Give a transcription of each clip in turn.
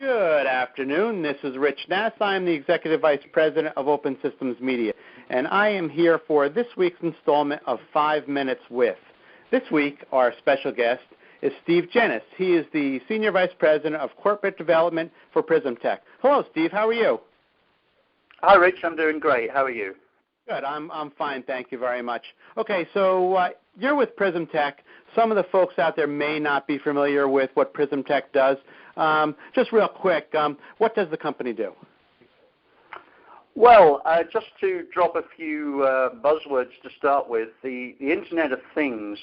Good afternoon. This is Rich Nass. I'm the Executive Vice President of Open Systems Media, and I am here for this week's installment of 5 Minutes With. This week, our special guest is Steve Jennis. He is the Senior Vice President of Corporate Development for PrismTech. Hello, Steve. How are you? Hi, Rich. I'm doing great. How are you? Good. I'm fine. Thank you very much. Okay, so you're with PrismTech. Some of the folks out there may not be familiar with what PrismTech does. Just real quick, what does the company do? Well, just to drop a few buzzwords to start with, the Internet of Things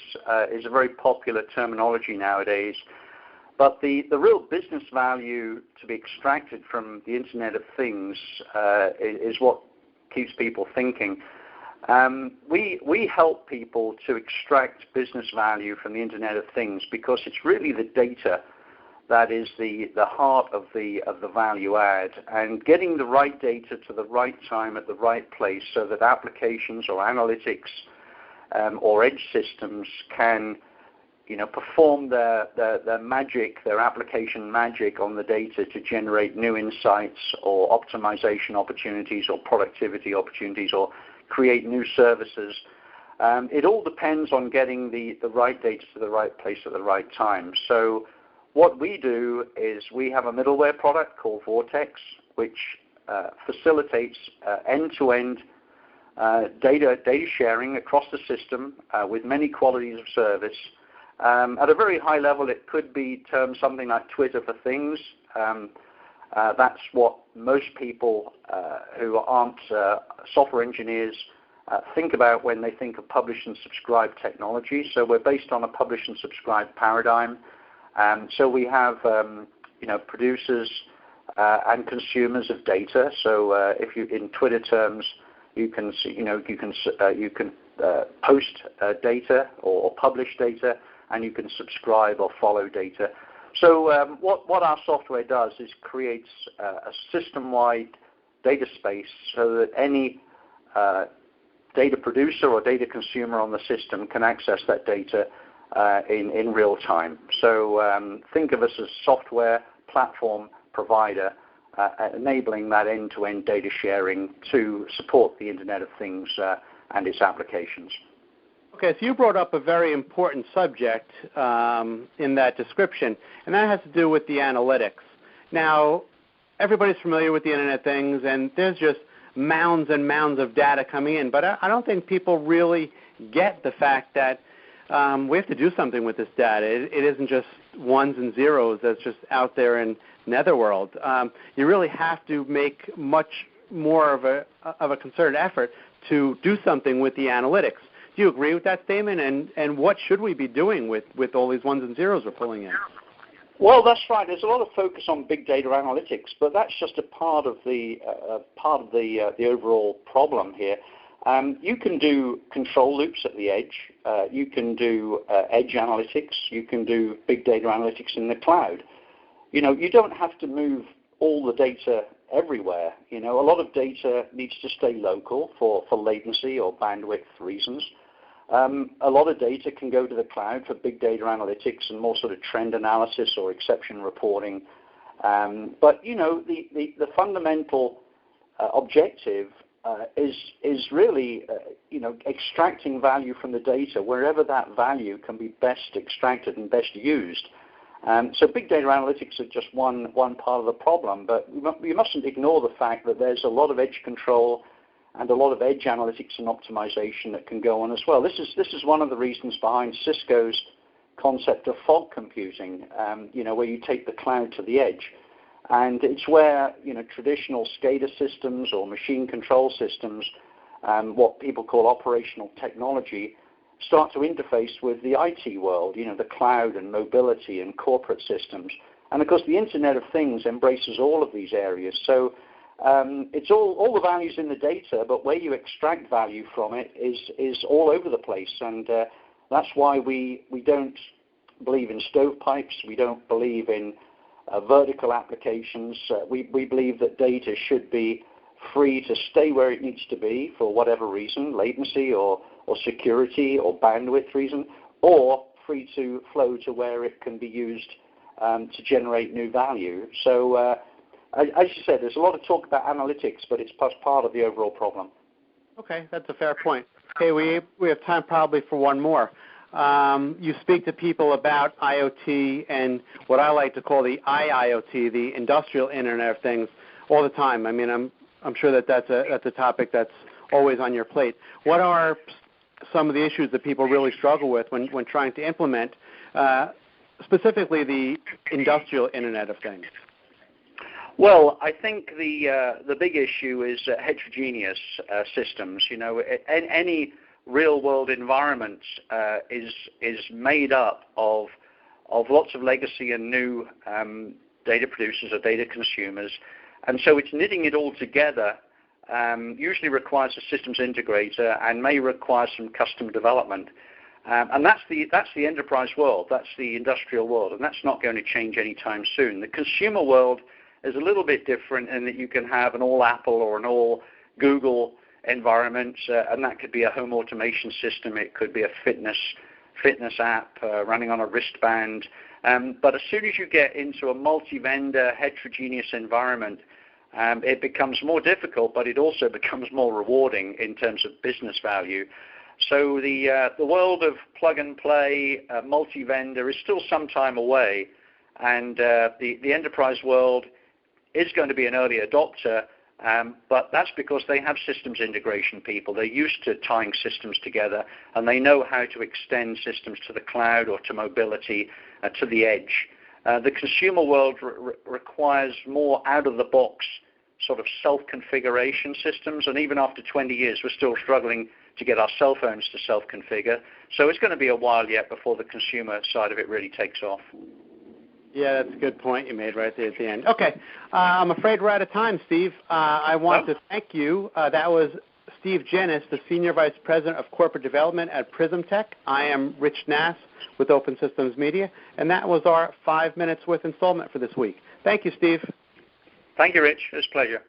is a very popular terminology nowadays, but the real business value to be extracted from the Internet of Things is what keeps people thinking. We help people to extract business value from the Internet of Things because it's really the data that is the heart of the value add, and getting the right data to the right time at the right place so that applications or analytics or edge systems can perform their magic, their application magic on the data to generate new insights or optimization opportunities or productivity opportunities or create new services. It all depends on getting the right data to the right place at the right time. So what we do is we have a middleware product called Vortex, which facilitates end-to-end data sharing across the system with many qualities of service. At a very high level, it could be termed something like Twitter for Things. That's what most people who aren't software engineers think about when they think of publish and subscribe technology. So we're based on a publish and subscribe paradigm. So we have producers and consumers of data. So if you, in Twitter terms, you can post data or publish data, and you can subscribe or follow data. So what our software does is creates a system-wide data space so that any data producer or data consumer on the system can access that data in real time. So think of us as software platform provider enabling that end-to-end data sharing to support the Internet of Things and its applications. Okay, so you brought up a very important subject in that description, and that has to do with the analytics. Now, everybody's familiar with the Internet of Things, and there's just mounds and mounds of data coming in, but I don't think people really get the fact that we have to do something with this data. It isn't just ones and zeros that's just out there in netherworld. You really have to make much more of a concerted effort to do something with the analytics. Do you agree with that statement? And what should we be doing with all these ones and zeros we're pulling in? Well, that's right. There's a lot of focus on big data analytics, but that's just a part of the overall problem here. You can do control loops at the edge. You can do edge analytics. You can do big data analytics in the cloud. You don't have to move all the data everywhere. A lot of data needs to stay local for latency or bandwidth reasons. A lot of data can go to the cloud for big data analytics and more sort of trend analysis or exception reporting. But the fundamental objective is really extracting value from the data wherever that value can be best extracted and best used. So big data analytics are just one part of the problem, but we mustn't ignore the fact that there's a lot of edge control and a lot of edge analytics and optimization that can go on as well. This is one of the reasons behind Cisco's concept of fog computing, where you take the cloud to the edge. And it's where traditional SCADA systems or machine control systems, what people call operational technology, start to interface with the IT world, the cloud and mobility and corporate systems. And of course, the Internet of Things embraces all of these areas. So it's all the values in the data, but where you extract value from it is all over the place. And that's why we don't believe in stovepipes. We don't believe in vertical applications. We believe that data should be free to stay where it needs to be for whatever reason, latency or security or bandwidth reason, or free to flow to where it can be used to generate new value. So as you said, there's a lot of talk about analytics, but it's part of the overall problem. Okay, that's a fair point. Okay, we have time probably for one more. You speak to people about IoT and what I like to call the IIoT, the Industrial Internet of Things, all the time. I mean, I'm sure that's a topic that's always on your plate. What are some of the issues that people really struggle with when trying to implement, specifically the Industrial Internet of Things? Well, I think the big issue is heterogeneous systems. You know, any real-world environment is made up of lots of legacy and new data producers or data consumers, and so it's knitting it all together. Usually requires a systems integrator and may require some custom development. And that's the enterprise world, that's the industrial world, and that's not going to change anytime soon. The consumer world is a little bit different in that you can have an all Apple or an all Google environment, and that could be a home automation system, it could be a fitness app running on a wristband. But as soon as you get into a multi-vendor heterogeneous environment, it becomes more difficult, but it also becomes more rewarding in terms of business value. So the world of plug and play, multi-vendor is still some time away, and the enterprise world is going to be an early adopter, but that's because they have systems integration people. They're used to tying systems together, and they know how to extend systems to the cloud or to mobility, to the edge. The consumer world requires more out-of-the-box sort of self-configuration systems, and even after 20 years, we're still struggling to get our cell phones to self-configure. So it's going to be a while yet before the consumer side of it really takes off. Yeah, that's a good point you made right there at the end. Okay, I'm afraid we're out of time, Steve. I want to thank you. That was Steve Jennis, the Senior Vice President of Corporate Development at PrismTech. I am Rich Nass with Open Systems Media, and that was our 5 minutes with installment for this week. Thank you, Steve. Thank you, Rich. It was a pleasure.